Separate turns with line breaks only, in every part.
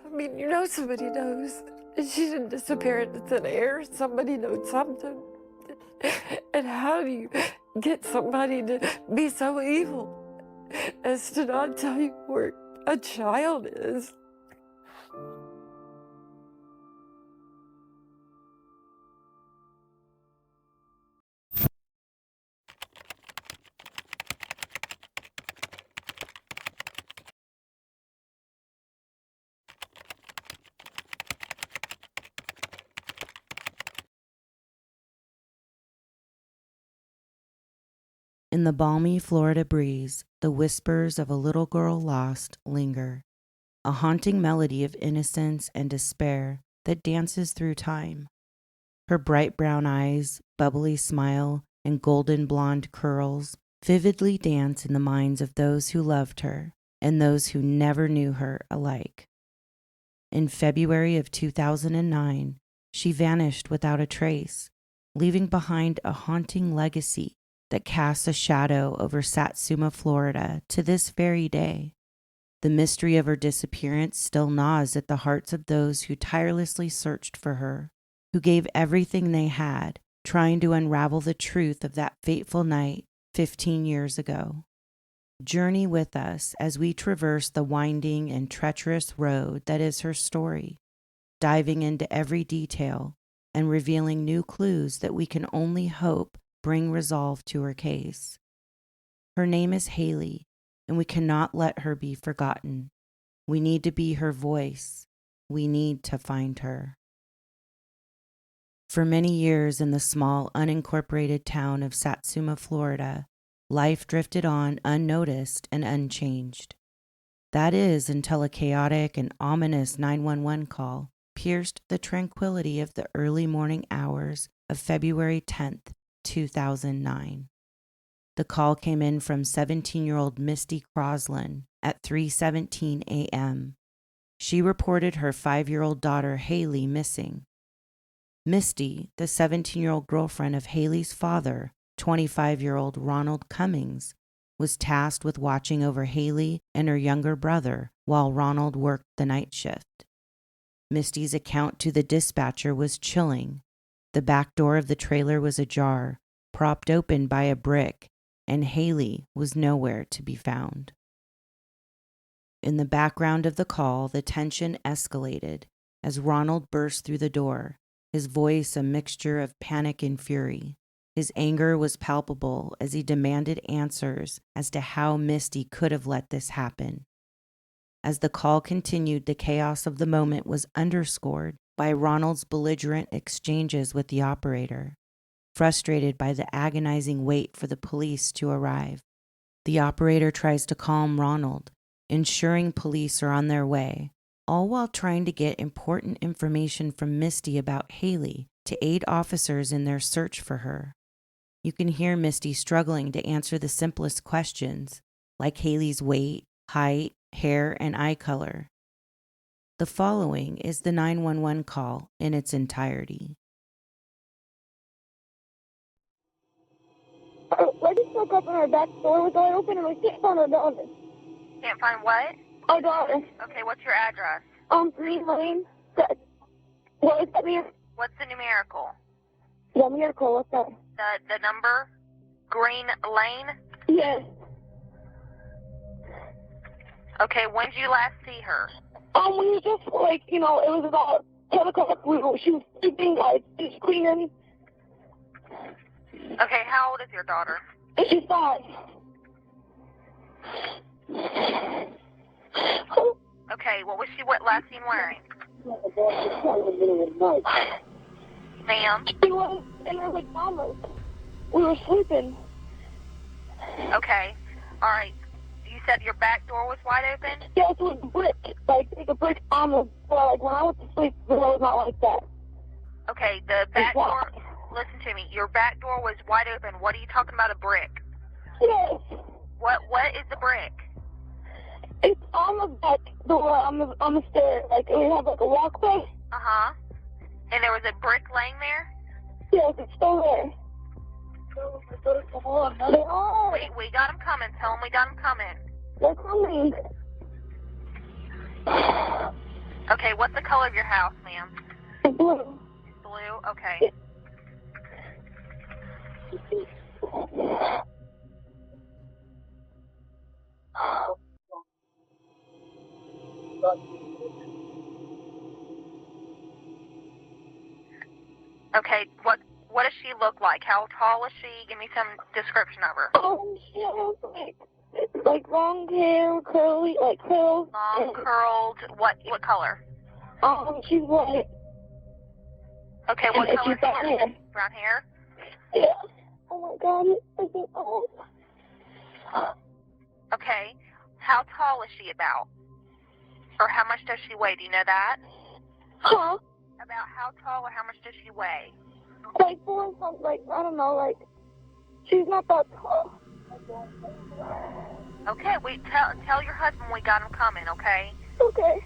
I mean, you know somebody knows. She didn't disappear into thin air. Somebody knows something. And how do you get somebody to be so evil as to not tell you where a child is?
In the balmy Florida breeze, the whispers of a little girl lost linger, a haunting melody of innocence and despair that dances through time. Her bright brown eyes, bubbly smile, and golden blonde curls vividly dance in the minds of those who loved her and those who never knew her alike. In February of 2009, she vanished without a trace, leaving behind a haunting legacy that casts a shadow over Satsuma, Florida to this very day. The mystery of her disappearance still gnaws at the hearts of those who tirelessly searched for her, who gave everything they had, trying to unravel the truth of that fateful night 15 years ago. Journey with us as we traverse the winding and treacherous road that is her story, diving into every detail and revealing new clues that we can only hope bring resolve to her case. Her name is Haleigh, and we cannot let her be forgotten. We need to be her voice. We need to find her. For many years in the small, unincorporated town of Satsuma, Florida, life drifted on unnoticed and unchanged. That is until a chaotic and ominous 911 call pierced the tranquility of the early morning hours of February 10th, 2009. The call came in from 17-year-old Misty Crosland at 3:17 a.m. She reported her 5-year-old daughter Haleigh missing. Misty, the 17-year-old girlfriend of Haleigh's father, 25-year-old Ronald Cummings, was tasked with watching over Haleigh and her younger brother while Ronald worked the night shift. Misty's account to the dispatcher was chilling. The back door of the trailer was ajar, propped open by a brick, and Haleigh was nowhere to be found. In the background of the call, the tension escalated as Ronald burst through the door, his voice a mixture of panic and fury. His anger was palpable as he demanded answers as to how Misty could have let this happen. As the call continued, the chaos of the moment was underscored by Ronald's belligerent exchanges with the operator. Frustrated by the agonizing wait for the police to arrive, the operator tries to calm Ronald, ensuring police are on their way, all while trying to get important information from Misty about Haleigh to aid officers in their search for her. You can hear Misty struggling to answer the simplest questions, like Haleigh's weight, height, hair, and eye color. The following is the 911 call in its entirety.
I just woke up and our back door was wide open and we can't find our daughter.
Can't find what?
Our daughter.
Okay, what's your address?
Green Lane. What does that mean?
What's the numerical?
Yeah, miracle, what's that?
The number? Green Lane?
Yes.
Okay, when did you last see her?
We were just like, it was about 10 o'clock. She was sleeping, just cleaning.
Okay, how old is your daughter?
She's 5.
Okay, what was she last seen wearing? Ma'am?
She was in her pajamas. We were sleeping.
Okay, alright. You said your back door was wide open?
Yes, it was brick. Like a brick on the floor. Like when I went to sleep, the door was not like that.
Okay, the back door, listen to me, your back door was wide open. What are you talking about, a brick?
Yes.
What is the brick?
It's on the back door, on the stairs. Like, we have, like, a walkway.
Uh-huh. And there was a brick laying there?
Yes, it's still there. They are.
We got them coming. Tell them we got them coming.
They're coming.
Okay, what's the color of your house, ma'am?
Blue.
Blue? Okay. Okay, what does she look like? How tall is she? Give me some description of her.
She has, like long hair, curly, like curls.
Long, curled, what color?
She's white.
Okay, what color?
She's brown hair.
Brown hair?
Yeah. Oh my God, it's so old.
Okay, how tall is she about? Or how much does she weigh? Do you know that?
Huh?
About how tall or how much does she weigh?
Like 4 something, like, I don't know, like, she's not that tall.
Okay, tell your husband we got him coming, okay?
Okay.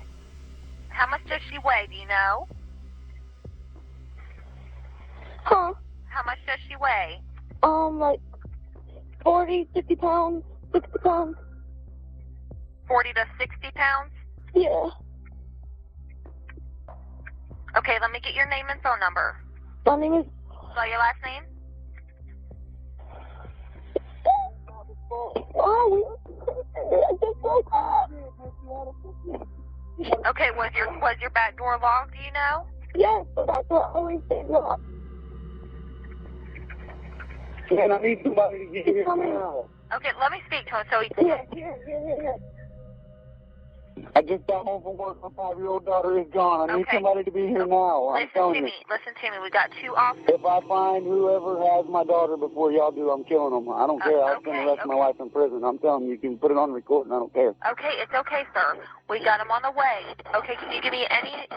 How much does she weigh? Do you know?
Huh?
How much does she weigh?
Like 40, 50 pounds, 60 pounds.
40 to 60 pounds?
Yeah.
Okay, let me get your name and phone number.
My name is...
Spell your last name?
Oh, I just woke up.
Okay, was your back door locked, do you know?
Yes, but that's what I always say locked.
Man, I need somebody to get here now.
Okay, let me speak to him so he...
Here.
I just got home from work. My 5-year-old daughter is gone. I need
Okay.
somebody to be here now. I'm telling you.
Listen to me. We got 2 officers.
If I find whoever has my daughter before y'all do, I'm killing them. I don't care. I'll spend the rest of my life in prison. I'm telling you, you can put it on recording. I don't care.
Okay, it's okay, sir. We got him on the way. Okay, can you give me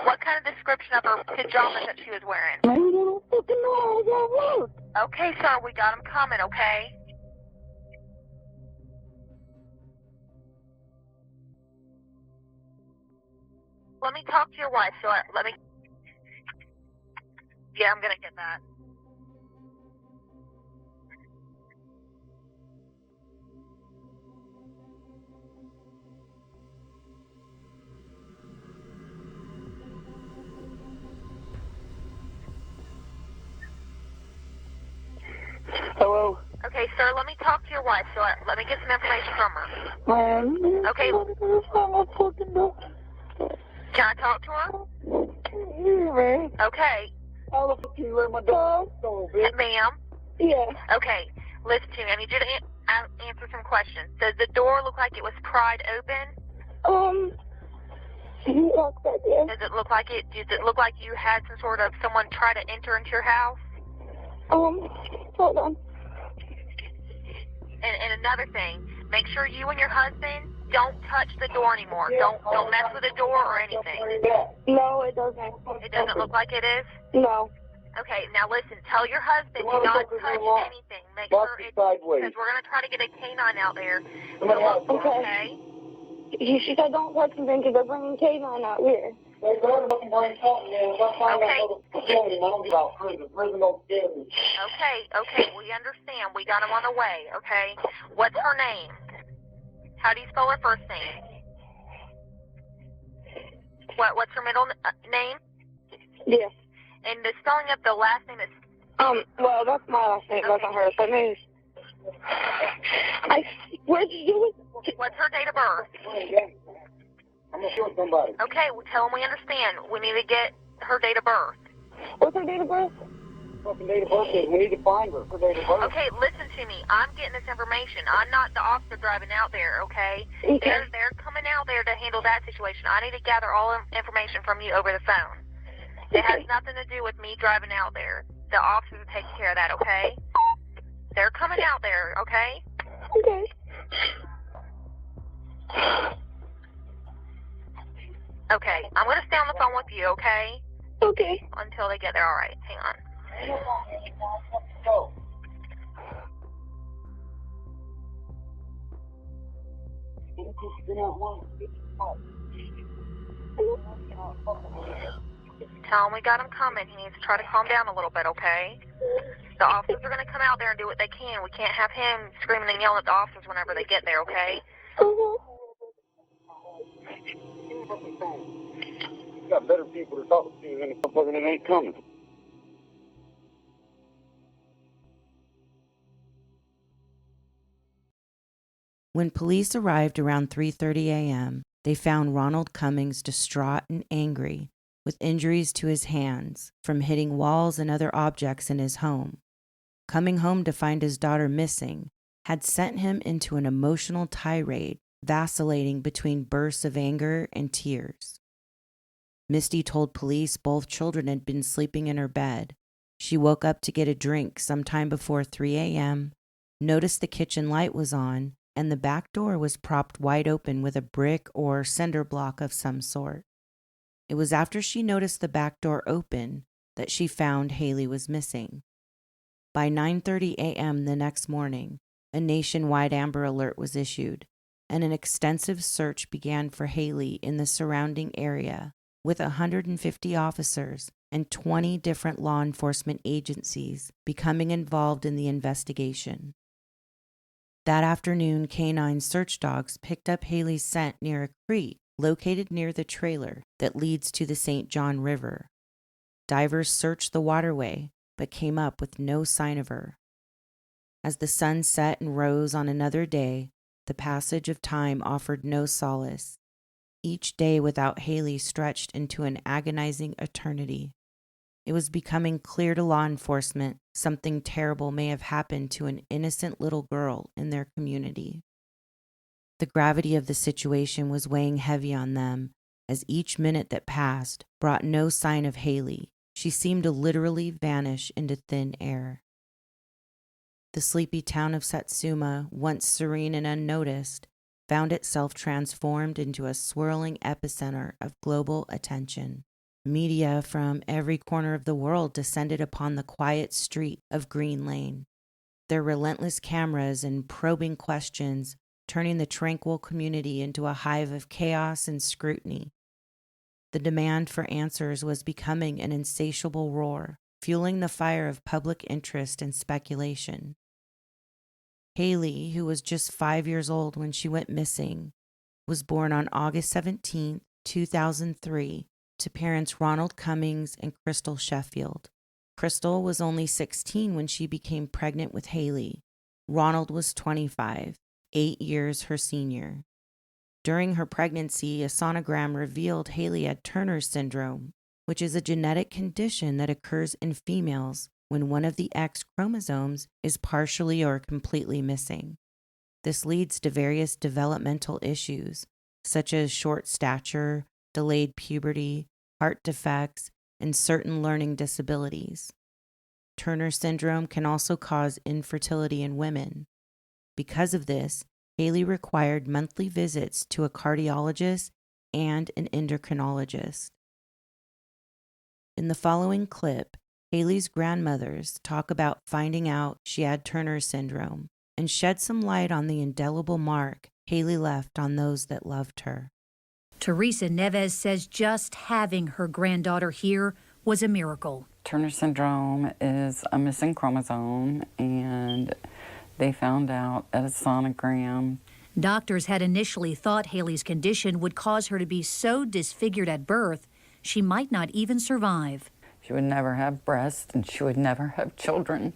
what kind of description of her pajamas that she was wearing?
I don't fucking know. I was at work.
Okay, sir, we got him coming, okay? Let me talk to your wife, so let me... Yeah, I'm gonna get that.
Hello?
Okay, sir, let me talk to your wife, so let me get some information from her.
Man.
Okay.
I fucking know.
Can I talk to her?
Man.
Okay.
How the fuck you let my daughter go, bitch?
Ma'am?
Yeah.
Okay, listen to me. I need you to answer some questions. Does the door look like it was pried open?
Lock that in.
Does it look like you had someone try to enter into your house?
Hold on.
And another thing, make sure you and your husband don't touch the door anymore. Don't mess with the door or anything.
No, it doesn't.
It doesn't look like it is?
No.
Okay, now listen, tell your husband to not touch anything. Make
Lock
sure
it
it's,
sideways.
because we're going to try to get a canine out there.
Okay. She said don't touch anything because they're bringing canine out here.
They're going to bring something in. If I find
Okay.
out the facility, I don't give out prison. Prison don't scare me.
Okay, we understand. We got him on the way, okay? What's her name? How do you spell her first name? What's her middle name?
Yes.
And the spelling of the last name is...
Well, that's my last name. That's not hers. Her name is... Where'd you do it?
What's her date of birth?
I'm going to shoot somebody.
Okay, well, tell them we understand. We need to get her date of birth.
What's her date of birth?
Fucking date of birth is. We need to find her. Her date of birth.
Okay, listen to me. I'm getting this information. I'm not the officer driving out there, okay?
Okay.
They're coming out there to handle that situation. I need to gather all information from you over the phone. It has nothing to do with me driving out there. The officers will take care of that, okay? They're coming out there, okay?
Okay.
Okay, I'm going to stay on the phone with you, okay?
Okay.
Until they get there, all right. Hang on. Tell him we got him coming. He needs to try to calm down a little bit, okay? The officers are going to come out there and do what they can. We can't have him screaming and yelling at the officers whenever they get there, okay?
You got better people to talk to than the motherfucker that ain't coming.
When police arrived around 3:30 a.m., they found Ronald Cummings distraught and angry, with injuries to his hands from hitting walls and other objects in his home. Coming home to find his daughter missing had sent him into an emotional tirade, vacillating between bursts of anger and tears. Misty told police both children had been sleeping in her bed. She woke up to get a drink sometime before 3 a.m., noticed the kitchen light was on, and the back door was propped wide open with a brick or cinder block of some sort. It was after she noticed the back door open that she found Haleigh was missing. By 9:30 a.m. the next morning, a nationwide Amber Alert was issued, and an extensive search began for Haleigh in the surrounding area, with 150 officers and 20 different law enforcement agencies becoming involved in the investigation. That afternoon, canine search dogs picked up Haleigh's scent near a creek located near the trailer that leads to the St. John River. Divers searched the waterway, but came up with no sign of her. As the sun set and rose on another day, the passage of time offered no solace. Each day without Haleigh stretched into an agonizing eternity. It was becoming clear to law enforcement something terrible may have happened to an innocent little girl in their community. The gravity of the situation was weighing heavy on them, as each minute that passed brought no sign of Haleigh. She seemed to literally vanish into thin air. The sleepy town of Satsuma, once serene and unnoticed, found itself transformed into a swirling epicenter of global attention. Media from every corner of the world descended upon the quiet street of Green Lane, their relentless cameras and probing questions turning the tranquil community into a hive of chaos and scrutiny. The demand for answers was becoming an insatiable roar, fueling the fire of public interest and speculation. Haleigh, who was just 5 years old when she went missing, was born on August 17, 2003, to parents Ronald Cummings and Crystal Sheffield. Crystal was only 16 when she became pregnant with Haleigh. Ronald was 25, 8 years her senior. During her pregnancy, a sonogram revealed Haleigh had Turner syndrome, which is a genetic condition that occurs in females when one of the X chromosomes is partially or completely missing. This leads to various developmental issues, such as short stature, delayed puberty, heart defects, and certain learning disabilities. Turner syndrome can also cause infertility in women. Because of this, Haleigh required monthly visits to a cardiologist and an endocrinologist. In the following clip, Haleigh's grandmothers talk about finding out she had Turner syndrome and shed some light on the indelible mark Haleigh left on those that loved her.
Teresa Neves says just having her granddaughter here was a miracle.
Turner syndrome is a missing chromosome, and they found out at a sonogram.
Doctors had initially thought Haleigh's condition would cause her to be so disfigured at birth, she might not even survive.
She would never have breasts, and she would never have children.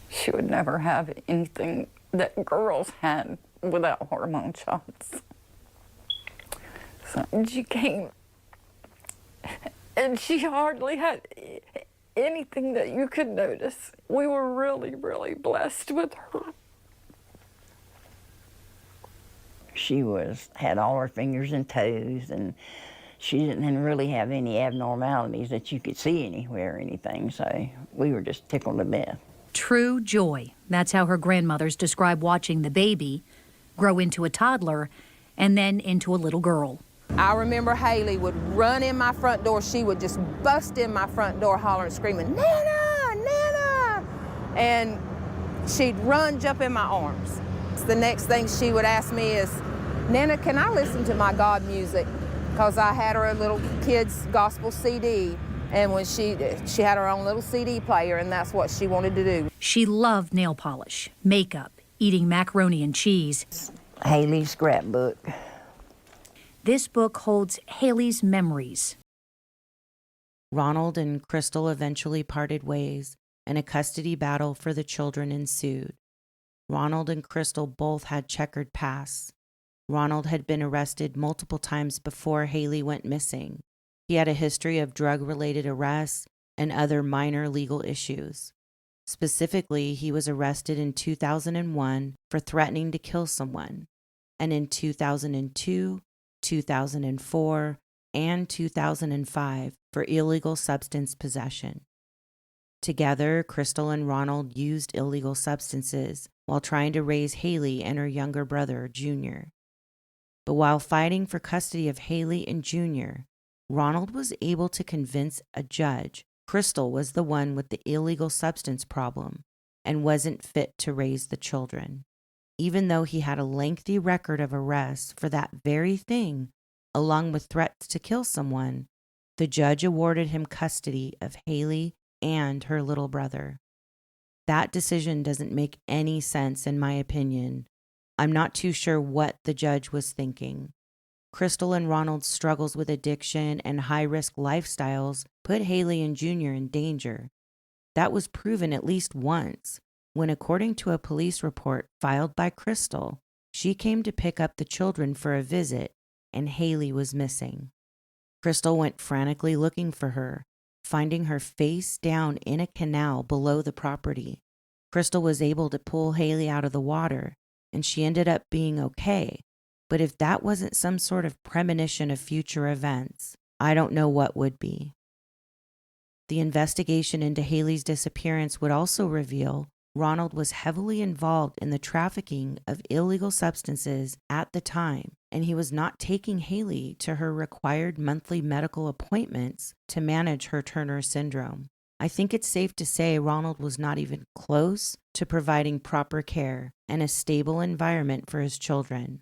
She would never have anything that girls had without hormone shots. So she came, and she hardly had anything that you could notice. We were really, really blessed with her.
She had all her fingers and toes, and she didn't really have any abnormalities that you could see anywhere or anything, so we were just tickled to death.
True joy. That's how her grandmothers describe watching the baby grow into a toddler and then into a little girl.
I remember Haleigh would run in my front door. She would just bust in my front door hollering, screaming, "Nana, Nana!" And she'd run, jump in my arms. The next thing she would ask me is, "Nana, can I listen to my God music?" Because I had her a little kid's gospel CD. And when she had her own little CD player, and that's what she wanted to do.
She loved nail polish, makeup, eating macaroni and cheese.
Haleigh's scrapbook.
This book holds Haleigh's memories.
Ronald and Crystal eventually parted ways, and a custody battle for the children ensued. Ronald and Crystal both had checkered pasts. Ronald had been arrested multiple times before Haleigh went missing. He had a history of drug-related arrests and other minor legal issues. Specifically, he was arrested in 2001 for threatening to kill someone, and in 2002, 2004, and 2005 for illegal substance possession. Together, Crystal and Ronald used illegal substances while trying to raise Haleigh and her younger brother, Junior. But while fighting for custody of Haleigh and Junior, Ronald was able to convince a judge Crystal was the one with the illegal substance problem and wasn't fit to raise the children. Even though he had a lengthy record of arrests for that very thing, along with threats to kill someone, the judge awarded him custody of Haleigh and her little brother. That decision doesn't make any sense in my opinion. I'm not too sure what the judge was thinking. Crystal and Ronald's struggles with addiction and high-risk lifestyles put Haleigh and Junior in danger. That was proven at least once, when according to a police report filed by Crystal, she came to pick up the children for a visit, and Haleigh was missing. Crystal went frantically looking for her, finding her face down in a canal below the property. Crystal was able to pull Haleigh out of the water, and she ended up being okay. But if that wasn't some sort of premonition of future events, I don't know what would be. The investigation into Haleigh's disappearance would also reveal Ronald was heavily involved in the trafficking of illegal substances at the time, and he was not taking Haleigh to her required monthly medical appointments to manage her Turner syndrome. I think it's safe to say Ronald was not even close to providing proper care and a stable environment for his children.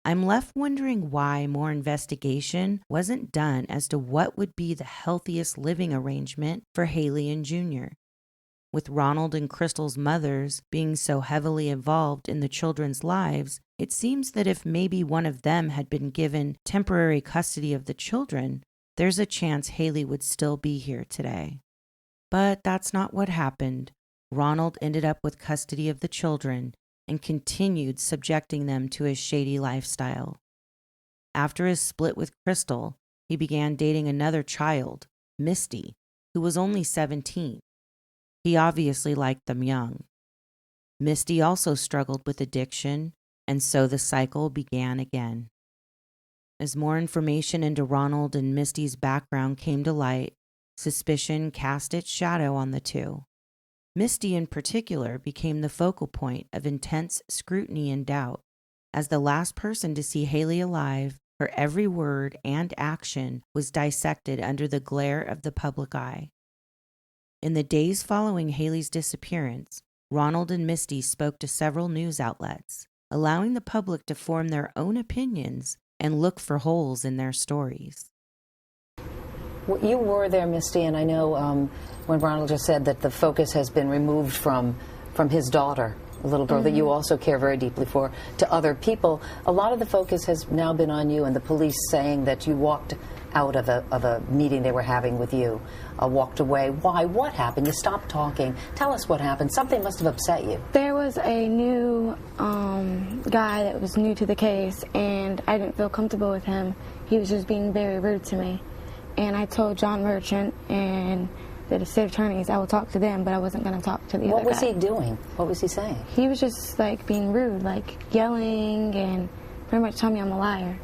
I'm left wondering why more investigation wasn't done as to what would be the healthiest living arrangement for Haleigh and Junior. With Ronald and Crystal's mothers being so heavily involved in the children's lives, it seems that if maybe one of them had been given temporary custody of the children, there's a chance Haleigh would still be here today. But that's not what happened. Ronald ended up with custody of the children and continued subjecting them to his shady lifestyle. After his split with Crystal, he began dating another child, Misty, who was only 17. He obviously liked them young. Misty also struggled with addiction, and so the cycle began again. As more information into Ronald and Misty's background came to light, suspicion cast its shadow on the two. Misty in particular became the focal point of intense scrutiny and doubt. As the last person to see Haleigh alive, her every word and action was dissected under the glare of the public eye. In the days following Haleigh's disappearance, Ronald and Misty spoke to several news outlets, allowing the public to form their own opinions and look for holes in their stories.
Well, you were there, Misty, and I know when Ronald just said that the focus has been removed from his daughter, a little girl that you also care very deeply for, to other people. A lot of the focus has now been on you and the police saying that you walked out of a meeting they were having with you, walked away. Why? What happened? You stopped talking. Tell us what happened. Something must have upset you.
There was a new guy that was new to the case, and I didn't feel comfortable with him. He was just being very rude to me. And I told John Merchant and the state attorneys I would talk to them, but I wasn't going to talk to the other guy.
What was he doing? What was he saying?
He was just like being rude, like yelling and pretty much telling me I'm a liar.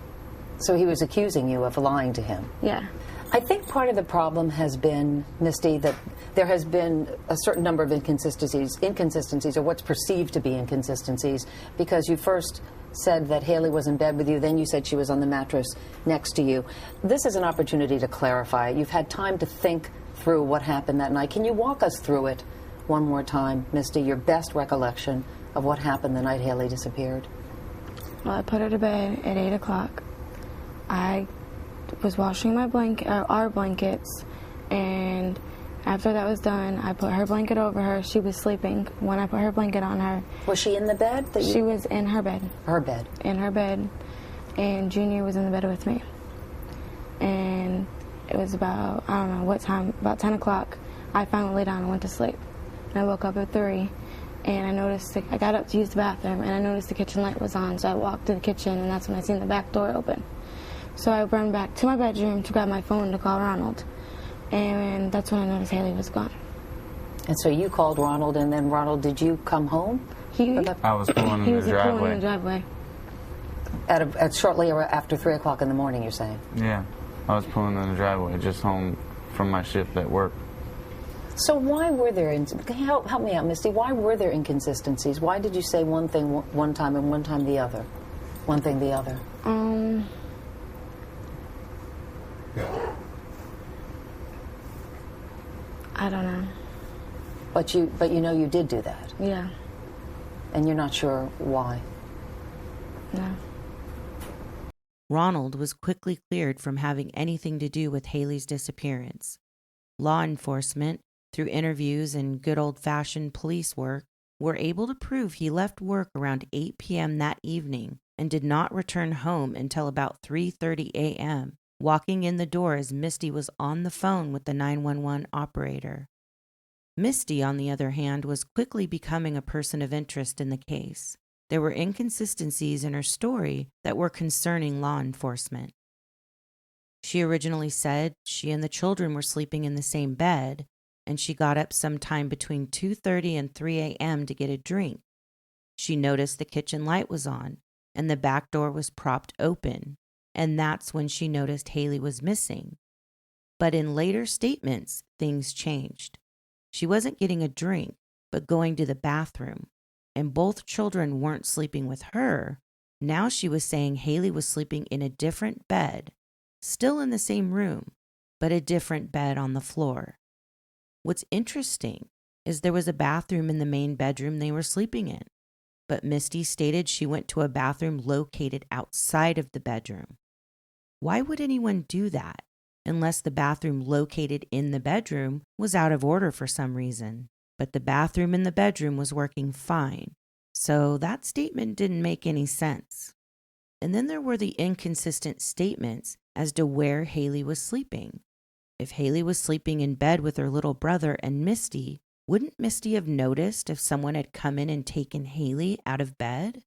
So he was accusing you of lying to him?
Yeah.
I think part of the problem has been, Misty, that there has been a certain number of inconsistencies, or what's perceived to be inconsistencies, because you first said that Haleigh was in bed with you. Then you said she was on the mattress next to you. This is an opportunity to clarify. You've had time to think through what happened that night. Can you walk us through it one more time, Misty, your best recollection of what happened the night Haleigh disappeared?
Well, I put her to bed at 8 o'clock. I was washing my our blankets, and after that was done, I put her blanket over her. She was sleeping when I put her blanket on her.
Was she in the bed?
She was in her bed.
Her bed?
In her bed. And Junior was in the bed with me. And it was about, I don't know what time, about 10 o'clock. I finally lay down and went to sleep. And I woke up at 3, and I noticed, I got up to use the bathroom, and I noticed the kitchen light was on. So I walked to the kitchen, and that's when I seen the back door open. So I ran back to my bedroom to grab my phone to call Ronald. And that's when I noticed Haleigh was gone.
And so you called Ronald, and then Ronald, did you come home?
I was pulling in the driveway.
Pulling in the driveway.
At shortly after 3 o'clock in the morning, you're saying?
Yeah, I was pulling in the driveway, just home from my shift at work.
So why were there, help me out, Misty, why were there inconsistencies? Why did you say one thing one time and one time the other? One thing the other?
I don't know.
But you know you did do that?
Yeah.
And you're not sure why?
No.
Ronald was quickly cleared from having anything to do with Haleigh's disappearance. Law enforcement, through interviews and good old-fashioned police work, were able to prove he left work around 8 p.m. that evening and did not return home until about 3:30 a.m., walking in the door as Misty was on the phone with the 911 operator. Misty, on the other hand, was quickly becoming a person of interest in the case. There were inconsistencies in her story that were concerning law enforcement. She originally said she and the children were sleeping in the same bed, and she got up sometime between 2:30 and 3 a.m. to get a drink. She noticed the kitchen light was on, and the back door was propped open, and that's when she noticed Haleigh was missing. But in later statements, things changed. She wasn't getting a drink, but going to the bathroom, and both children weren't sleeping with her. Now she was saying Haleigh was sleeping in a different bed, still in the same room, but a different bed on the floor. What's interesting is there was a bathroom in the main bedroom they were sleeping in, but Misty stated she went to a bathroom located outside of the bedroom. Why would anyone do that unless the bathroom located in the bedroom was out of order for some reason? But the bathroom in the bedroom was working fine, so that statement didn't make any sense. And then there were the inconsistent statements as to where Haleigh was sleeping. If Haleigh was sleeping in bed with her little brother and Misty, wouldn't Misty have noticed if someone had come in and taken Haleigh out of bed?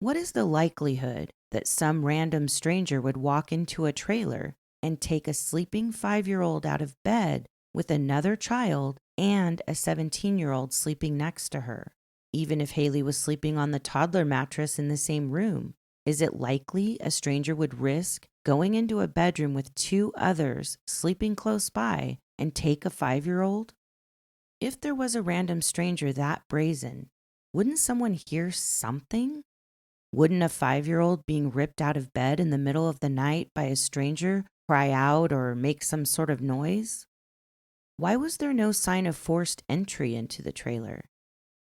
What is the likelihood that some random stranger would walk into a trailer and take a sleeping 5-year-old out of bed with another child and a 17-year-old sleeping next to her? Even if Haleigh was sleeping on the toddler mattress in the same room, is it likely a stranger would risk going into a bedroom with 2 others sleeping close by and take a 5-year-old? If there was a random stranger that brazen, wouldn't someone hear something? Wouldn't a 5-year-old being ripped out of bed in the middle of the night by a stranger cry out or make some sort of noise? Why was there no sign of forced entry into the trailer?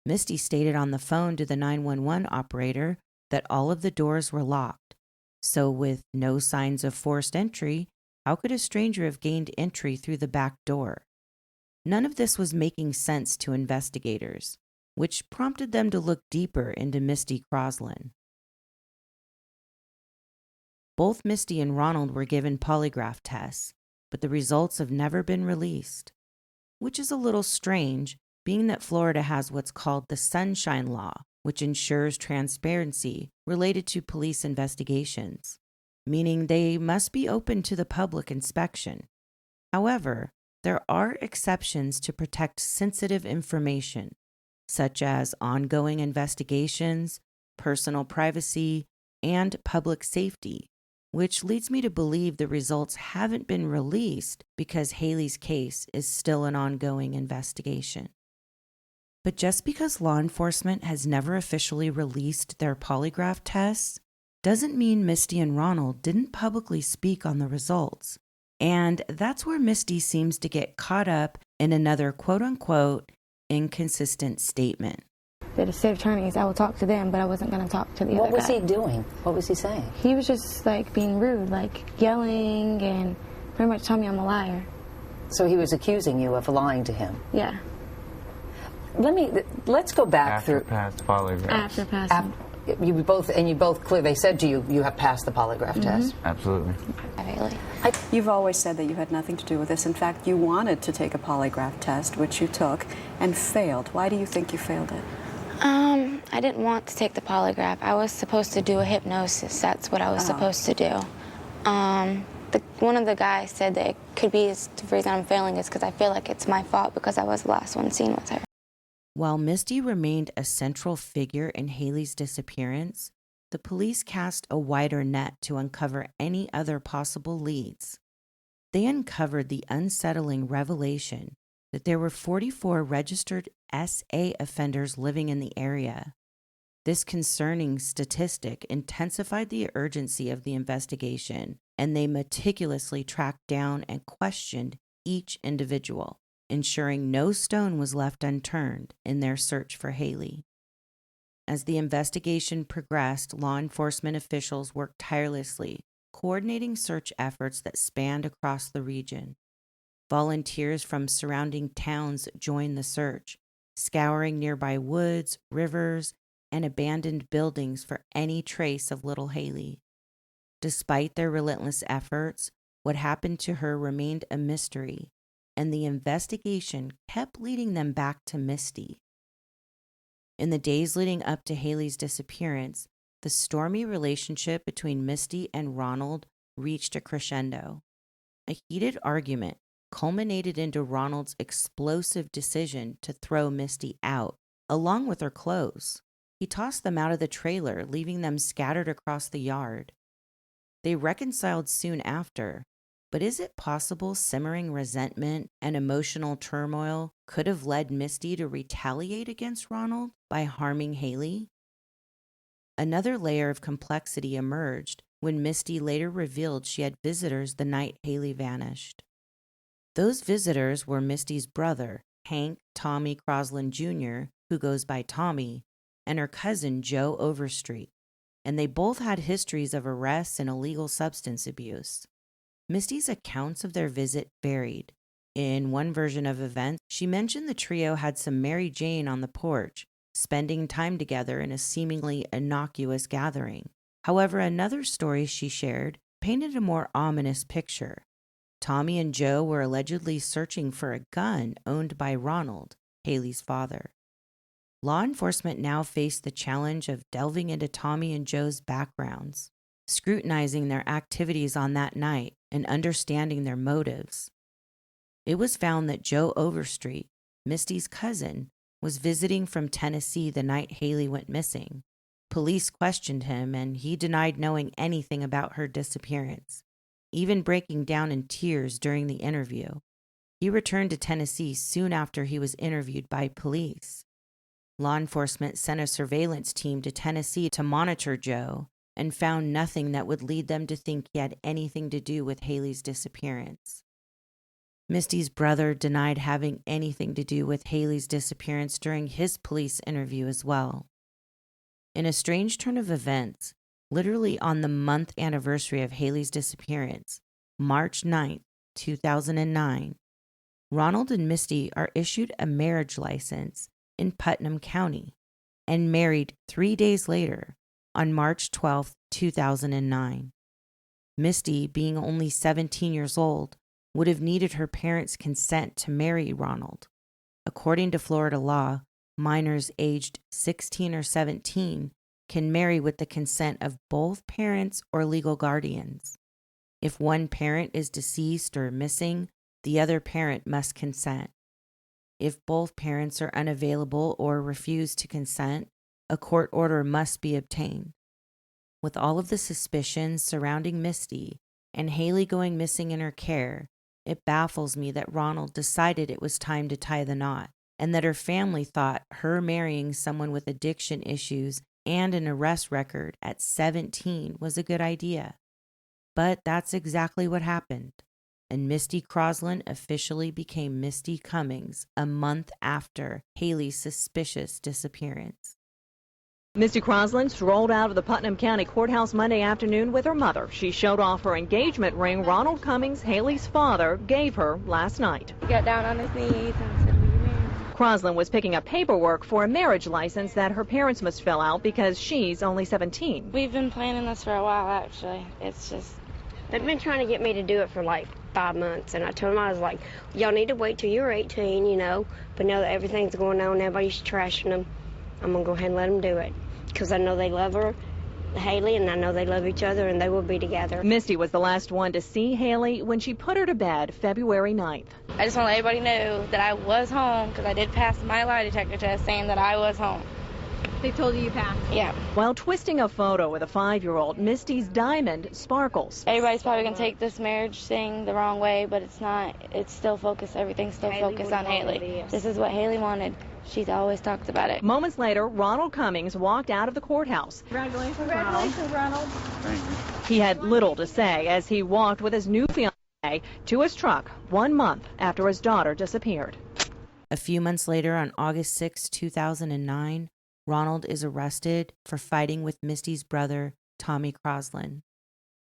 Misty stated on the phone to the 911 operator that all of the doors were locked. So with no signs of forced entry, how could a stranger have gained entry through the back door? None of this was making sense to investigators, which prompted them to look deeper into Misty Crosland. Both Misty and Ronald were given polygraph tests, but the results have never been released, which is a little strange, being that Florida has what's called the Sunshine Law, which ensures transparency related to police investigations, meaning they must be open to the public inspection. However, there are exceptions to protect sensitive information, such as ongoing investigations, personal privacy, and public safety, which leads me to believe the results haven't been released because Haleigh's case is still an ongoing investigation. But just because law enforcement has never officially released their polygraph tests doesn't mean Misty and Ronald didn't publicly speak on the results. And that's where Misty seems to get caught up in another quote-unquote inconsistent statement.
The state attorneys, I would talk to them, but I wasn't going to talk to the other guy.
What was he doing? What was he saying?
He was just like being rude, like yelling and pretty much telling me I'm a liar.
So he was accusing you of lying to him?
Yeah.
Let's go back
After
through.
past polygraphs.
After passing.
You both clear. They said to you, you have passed the polygraph test.
Absolutely.
You've always said that you had nothing to do with this. In fact, you wanted to take a polygraph test, which you took, and failed. Why do you think you failed it?
I didn't want to take the polygraph. I was supposed to do a hypnosis. That's what I was supposed to do. One of the guys said that it could be the reason I'm failing is because I feel like it's my fault because I was the last one seen with her.
While Misty remained a central figure in Haleigh's disappearance, the police cast a wider net to uncover any other possible leads. They uncovered the unsettling revelation that there were 44 registered SA offenders living in the area. This concerning statistic intensified the urgency of the investigation, and they meticulously tracked down and questioned each individual, ensuring no stone was left unturned in their search for Haleigh. As the investigation progressed, law enforcement officials worked tirelessly, coordinating search efforts that spanned across the region. Volunteers from surrounding towns joined the search, scouring nearby woods, rivers, and abandoned buildings for any trace of little Haleigh. Despite their relentless efforts, what happened to her remained a mystery, and the investigation kept leading them back to Misty. In the days leading up to Haleigh's disappearance, the stormy relationship between Misty and Ronald reached a crescendo. A heated argument culminated into Ronald's explosive decision to throw Misty out, along with her clothes. He tossed them out of the trailer, leaving them scattered across the yard. They reconciled soon after, but is it possible simmering resentment and emotional turmoil could have led Misty to retaliate against Ronald by harming Haleigh? Another layer of complexity emerged when Misty later revealed she had visitors the night Haleigh vanished. Those visitors were Misty's brother, Hank Tommy Crosland Jr., who goes by Tommy, and her cousin Joe Overstreet, and they both had histories of arrests and illegal substance abuse. Misty's accounts of their visit varied. In one version of events, she mentioned the trio had some Mary Jane on the porch, spending time together in a seemingly innocuous gathering. However, another story she shared painted a more ominous picture. Tommy and Joe were allegedly searching for a gun owned by Ronald, Haleigh's father. Law enforcement now faced the challenge of delving into Tommy and Joe's backgrounds, scrutinizing their activities on that night and understanding their motives. It was found that Joe Overstreet, Misty's cousin, was visiting from Tennessee the night Haleigh went missing. Police questioned him, and he denied knowing anything about her disappearance, even breaking down in tears during the interview. He returned to Tennessee soon after he was interviewed by police. Law enforcement sent a surveillance team to Tennessee to monitor Joe and found nothing that would lead them to think he had anything to do with Haleigh's disappearance. Misty's brother denied having anything to do with Haleigh's disappearance during his police interview as well. In a strange turn of events, literally on the month anniversary of Haleigh's disappearance, March 9, 2009, Ronald and Misty are issued a marriage license in Putnam County and married 3 days later on March 12, 2009. Misty, being only 17 years old, would have needed her parents' consent to marry Ronald. According to Florida law, minors aged 16 or 17 can marry with the consent of both parents or legal guardians. If one parent is deceased or missing, the other parent must consent. If both parents are unavailable or refuse to consent, a court order must be obtained. With all of the suspicions surrounding Misty and Haleigh going missing in her care, it baffles me that Ronald decided it was time to tie the knot. and that her family thought her marrying someone with addiction issues and an arrest record at 17 was a good idea. But that's exactly what happened, and Misty Crosland officially became Misty Cummings a month after Haleigh's suspicious disappearance.
Misty Crosland strolled out of the Putnam County Courthouse Monday afternoon with her mother. She showed off her engagement ring Ronald Cummings, Haleigh's father, gave her last night.
He got down on his knees and said, "Will you marry me?"
Crosland was picking up paperwork for a marriage license that her parents must fill out because she's only 17.
We've been planning this for a while, actually. It's just, they've been trying to get me to do it for like 5 months, and I told them, I was like, y'all need to wait till you're 18, you know, but now that everything's going on, everybody's trashing them, I'm going to go ahead and let them do it, because I know they love her, Haleigh, and I know they love each other, and they will be together.
Misty was the last one to see Haleigh when she put her to bed February 9th.
I just want to let everybody know that I was home, because I did pass my lie detector test saying that I was home.
They told you passed?
Yeah.
While twisting a photo with a 5-year-old, Misty's diamond sparkles.
Everybody's probably going to take this marriage thing the wrong way, but it's not. It's still focused. Everything's still focused on Haleigh. This is what Haleigh wanted. She's always talked about it.
Moments later, Ronald Cummings walked out of the courthouse.
Congratulations, Ronald.
Thank you.
He had little to say as he walked with his new fiancée to his truck 1 month after his daughter disappeared.
A few months later, on August 6, 2009, Ronald is arrested for fighting with Misty's brother, Tommy Crosland.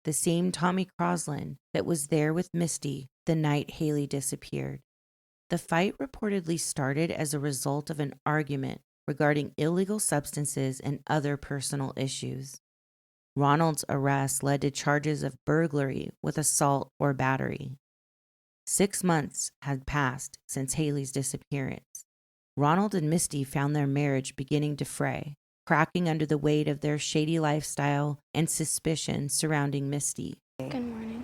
The same Tommy Crosland that was there with Misty the night Haleigh disappeared. The fight reportedly started as a result of an argument regarding illegal substances and other personal issues. Ronald's arrest led to charges of burglary with assault or battery. 6 months had passed since Haleigh's disappearance. Ronald and Misty found their marriage beginning to fray, cracking under the weight of their shady lifestyle and suspicion surrounding Misty.
Good morning.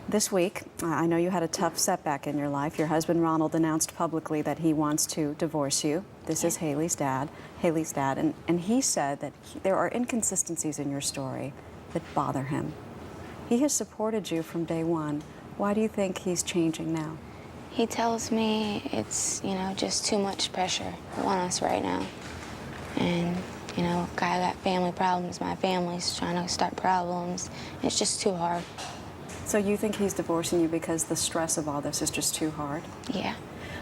This week, I know you had a tough setback in your life. Your husband Ronald announced publicly that he wants to divorce you. This is Haleigh's dad, and he said that there are inconsistencies in your story that bother him. He has supported you from day one. Why do you think he's changing now?
He tells me it's, just too much pressure on us right now. And, I got family problems. My family's trying to start problems. It's just too hard.
So you think he's divorcing you because the stress of all this is just too hard?
Yeah.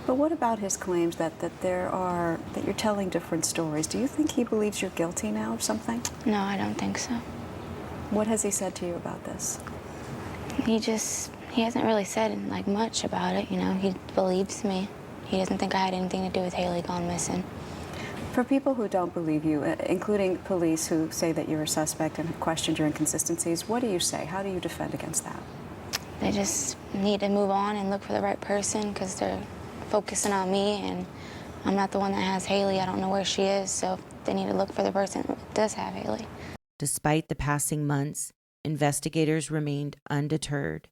But what about his claims that you're telling different stories? Do you think he believes you're guilty now of something?
No, I don't think so.
What has he said to you about this?
He hasn't really said much about it. He believes me. He doesn't think I had anything to do with Haleigh gone missing.
For people who don't believe you, including police who say that you're a suspect and have questioned your inconsistencies, what do you say? How do you defend against that?
They just need to move on and look for the right person because they're focusing on me, and I'm not the one that has Haleigh. I don't know where she is, so they need to look for the person that does have Haleigh.
Despite the passing months, investigators remained undeterred.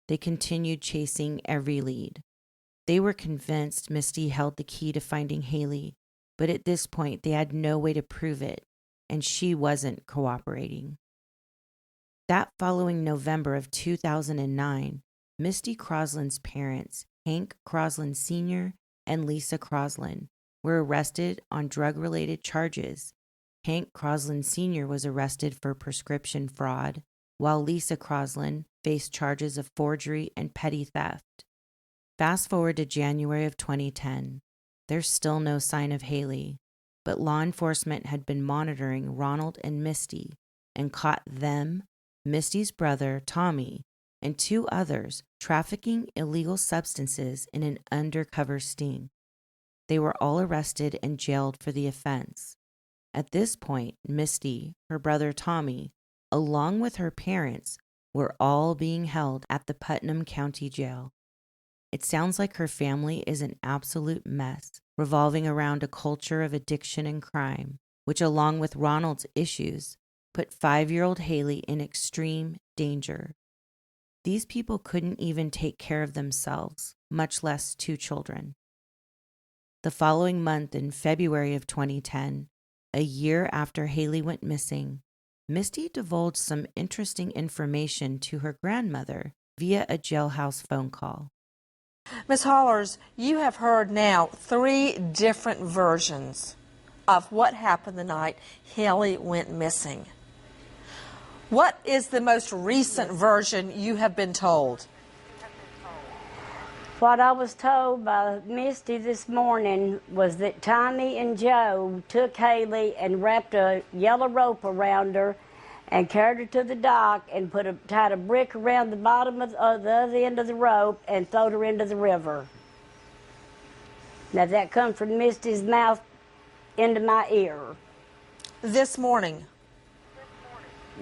They continued chasing every lead. They were convinced Misty held the key to finding Haleigh, but at this point they had no way to prove it, and she wasn't cooperating. That following November of 2009, Misty Crosland's parents, Hank Crosland Sr. and Lisa Crosland, were arrested on drug-related charges. Hank Crosland Sr. was arrested for prescription fraud, while Lisa Crosland faced charges of forgery and petty theft. Fast forward to January of 2010. There's still no sign of Haleigh, but law enforcement had been monitoring Ronald and Misty and caught them, Misty's brother, Tommy, and 2 others trafficking illegal substances in an undercover sting. They were all arrested and jailed for the offense. At this point, Misty, her brother Tommy, along with her parents, were all being held at the Putnam County Jail. It sounds like her family is an absolute mess, revolving around a culture of addiction and crime, which, along with Ronald's issues, put 5-year-old Haleigh in extreme danger. These people couldn't even take care of themselves, much less 2 children. The following month, in February of 2010, a year after Haleigh went missing, Misty divulged some interesting information to her grandmother via a jailhouse phone call.
Ms. Hollers, you have heard now 3 different versions of what happened the night Haleigh went missing. What is the most recent version you have been told?
What I was told by Misty this morning was that Tommy and Joe took Haleigh and wrapped a yellow rope around her and carried her to the dock and tied a brick around the bottom of the other end of the rope and throwed her into the river. Now that comes from Misty's mouth into my ear.
This morning?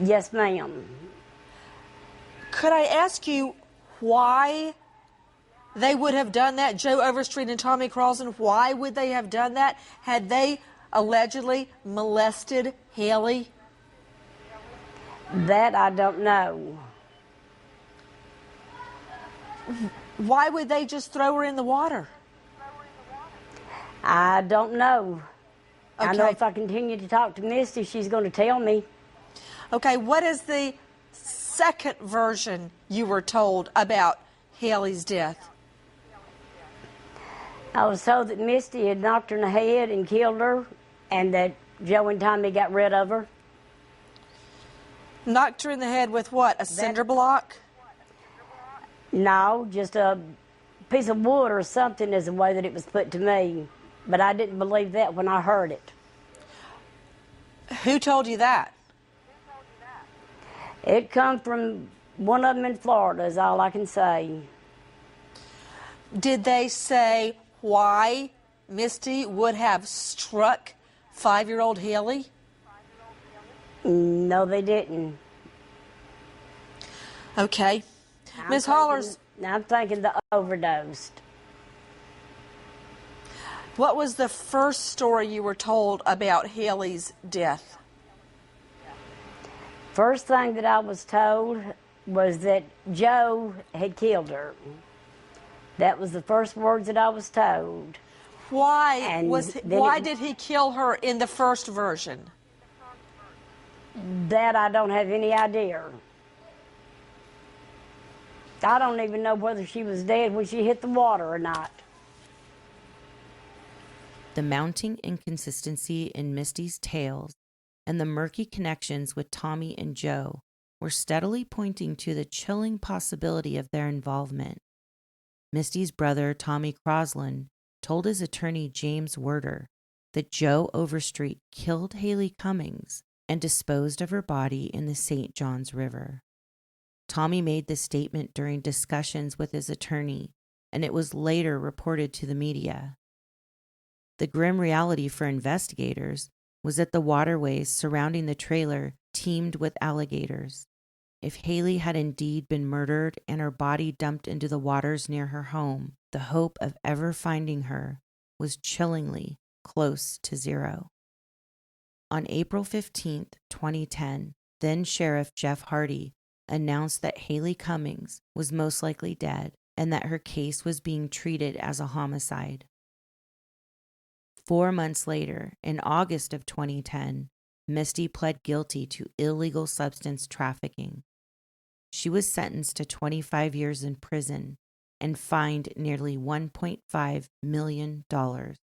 Yes, ma'am.
Could I ask you why they would have done that, Joe Overstreet and Tommy Crosland? Why would they have done that? Had they allegedly molested Haleigh?
That I don't know.
Why would they just throw her in the water?
I don't know.
Okay.
I know if I continue to talk to Misty, she's going to tell me.
Okay, what is the second version you were told about Haleigh's death?
I was told that Misty had knocked her in the head and killed her, and that Joe and Tommy got rid of her.
Knocked her in the head with what, a cinder block?
No, just a piece of wood or something is the way that it was put to me. But I didn't believe that when I heard it.
Who told you that?
It come from one of them in Florida is all I can say.
Did they say why Misty would have struck 5-year-old Haleigh?
No, they didn't.
Okay. Ms. Hollers.
I'm thinking the overdosed.
What was the first story you were told about Haleigh's death?
First thing that I was told was that Joe had killed her. That was the first words that I was told.
Why did he kill her in the first version?
That I don't have any idea. I don't even know whether she was dead when she hit the water or not.
The mounting inconsistency in Misty's tales and the murky connections with Tommy and Joe were steadily pointing to the chilling possibility of their involvement. Misty's brother, Tommy Crosland, told his attorney James Werder that Joe Overstreet killed Haleigh Cummings and disposed of her body in the St. Johns River. Tommy made this statement during discussions with his attorney, and it was later reported to the media. The grim reality for investigators was that the waterways surrounding the trailer teemed with alligators. If Haleigh had indeed been murdered and her body dumped into the waters near her home, the hope of ever finding her was chillingly close to zero. On April 15, 2010, then Sheriff Jeff Hardy announced that Haleigh Cummings was most likely dead and that her case was being treated as a homicide. 4 months later, in August of 2010, Misty pled guilty to illegal substance trafficking. She was sentenced to 25 years in prison and fined nearly $1.5 million.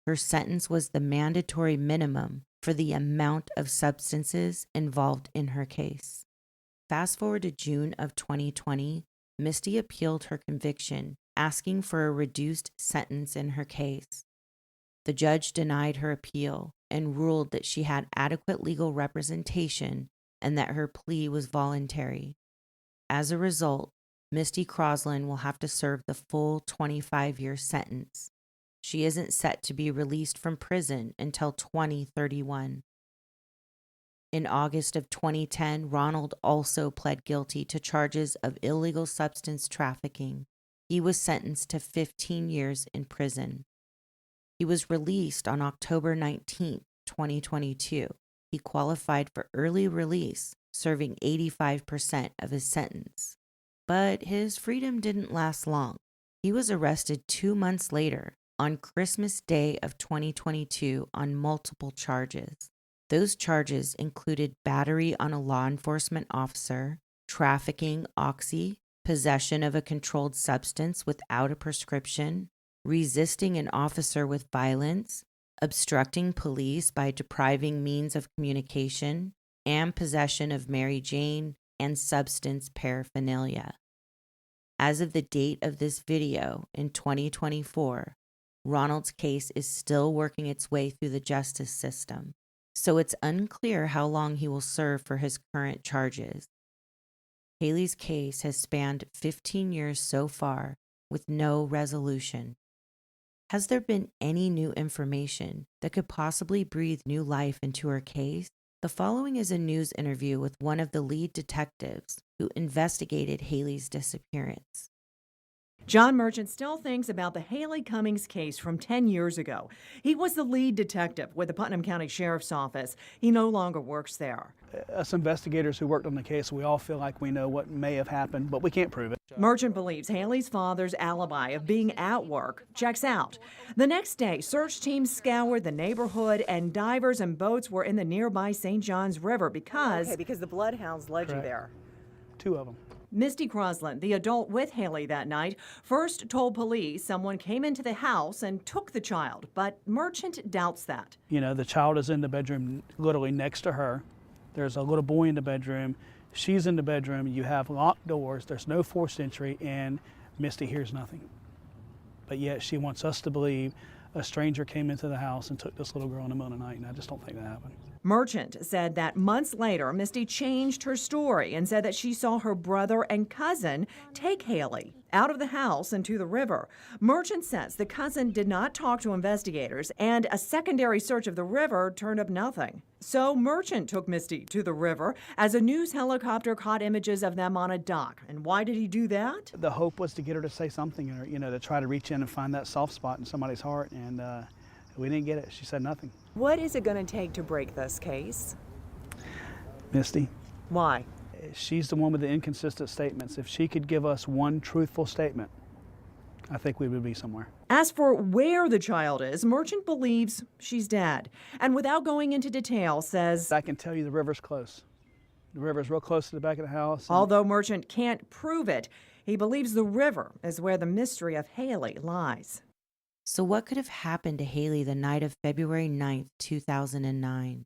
Her sentence was the mandatory minimum for the amount of substances involved in her case. Fast forward to June of 2020, Misty appealed her conviction, asking for a reduced sentence in her case. The judge denied her appeal and ruled that she had adequate legal representation and that her plea was voluntary. As a result, Misty Crosland will have to serve the full 25-year sentence. She isn't set to be released from prison until 2031. In August of 2010, Ronald also pled guilty to charges of illegal substance trafficking. He was sentenced to 15 years in prison. He was released on October 19, 2022. He qualified for early release, serving 85% of his sentence. But his freedom didn't last long. He was arrested 2 months later, on Christmas Day of 2022, on multiple charges. Those charges included battery on a law enforcement officer, trafficking oxy, possession of a controlled substance without a prescription, resisting an officer with violence, obstructing police by depriving means of communication, and possession of Mary Jane and substance paraphernalia. As of the date of this video in 2024, Ronald's case is still working its way through the justice system, so it's unclear how long he will serve for his current charges. Haleigh's case has spanned 15 years so far with no resolution. Has there been any new information that could possibly breathe new life into her case? The following is a news interview with one of the lead detectives who investigated Haleigh's disappearance.
John Merchant still thinks about the Haleigh Cummings case from 10 years ago. He was the lead detective with the Putnam County Sheriff's Office. He no longer works there.
Us investigators who worked on the case, we all feel like we know what may have happened, but we can't prove it.
Merchant believes Haleigh's father's alibi of being at work checks out. The next day, search teams scoured the neighborhood, and divers and boats were in the nearby St. Johns River because
the bloodhounds led you there.
2 of them.
Misty Crosland, the adult with Haleigh that night, first told police someone came into the house and took the child, but Merchant doubts that.
You know, the child is in the bedroom literally next to her. There's a little boy in the bedroom. She's in the bedroom. You have locked doors. There's no forced entry, and Misty hears nothing. But yet she wants us to believe a stranger came into the house and took this little girl in the middle of the night, and I just don't think that happened.
Merchant said that months later, Misty changed her story and said that she saw her brother and cousin take Haleigh out of the house and to the river. Merchant says the cousin did not talk to investigators, and a secondary search of the river turned up nothing. So Merchant took Misty to the river as a news helicopter caught images of them on a dock. And why did he do that?
The hope was to get her to say something, or, you know, to try to reach in and find that soft spot in somebody's heart, and we didn't get it. She said nothing.
What is it going to take to break this case?
Misty.
Why?
She's the one with the inconsistent statements. If she could give us one truthful statement, I think we would be somewhere.
As for where the child is, Merchant believes she's dead. And without going into detail, says,
I can tell you the river's close. The river's real close to the back of the house.
Although Merchant can't prove it, he believes the river is where the mystery of Haleigh lies.
So what could have happened to Haleigh the night of February 9th, 2009?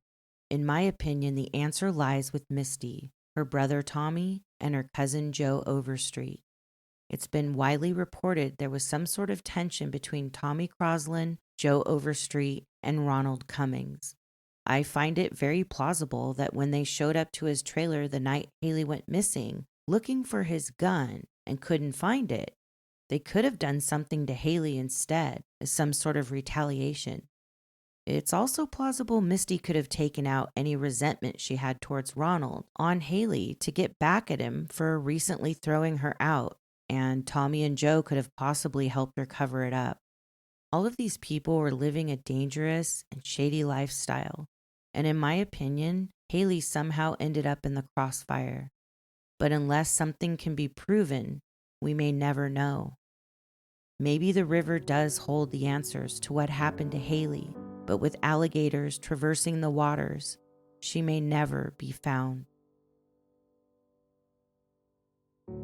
In my opinion, the answer lies with Misty, her brother Tommy, and her cousin Joe Overstreet. It's been widely reported there was some sort of tension between Tommy Crosland, Joe Overstreet, and Ronald Cummings. I find it very plausible that when they showed up to his trailer the night Haleigh went missing, looking for his gun and couldn't find it, they could have done something to Haleigh instead as some sort of retaliation. It's also plausible Misty could have taken out any resentment she had towards Ronald on Haleigh to get back at him for recently throwing her out, and Tommy and Joe could have possibly helped her cover it up. All of these people were living a dangerous and shady lifestyle, and in my opinion, Haleigh somehow ended up in the crossfire. But unless something can be proven, we may never know. Maybe the river does hold the answers to what happened to Haleigh, but with alligators traversing the waters, she may never be found.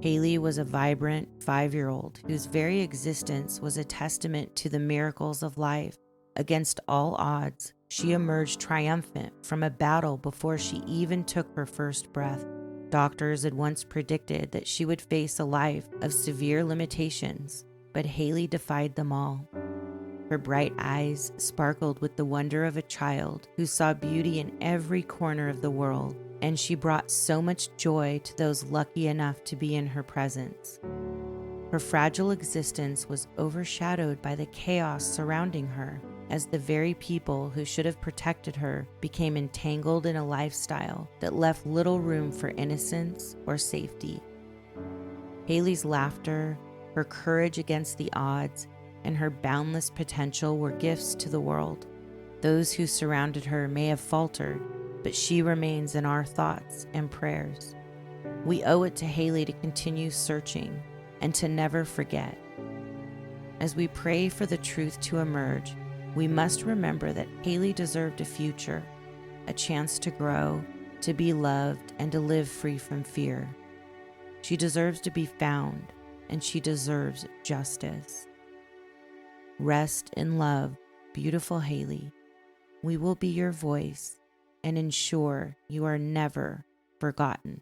Haleigh was a vibrant 5-year-old whose very existence was a testament to the miracles of life. Against all odds, she emerged triumphant from a battle before she even took her first breath. Doctors had once predicted that she would face a life of severe limitations, but Haleigh defied them all. Her bright eyes sparkled with the wonder of a child who saw beauty in every corner of the world, and she brought so much joy to those lucky enough to be in her presence. Her fragile existence was overshadowed by the chaos surrounding her, as the very people who should have protected her became entangled in a lifestyle that left little room for innocence or safety. Haleigh's laughter, her courage against the odds, and her boundless potential were gifts to the world. Those who surrounded her may have faltered, but she remains in our thoughts and prayers. We owe it to Haleigh to continue searching and to never forget. As we pray for the truth to emerge, we must remember that Haleigh deserved a future, a chance to grow, to be loved, and to live free from fear. She deserves to be found, and she deserves justice. Rest in love, beautiful Haleigh. We will be your voice and ensure you are never forgotten.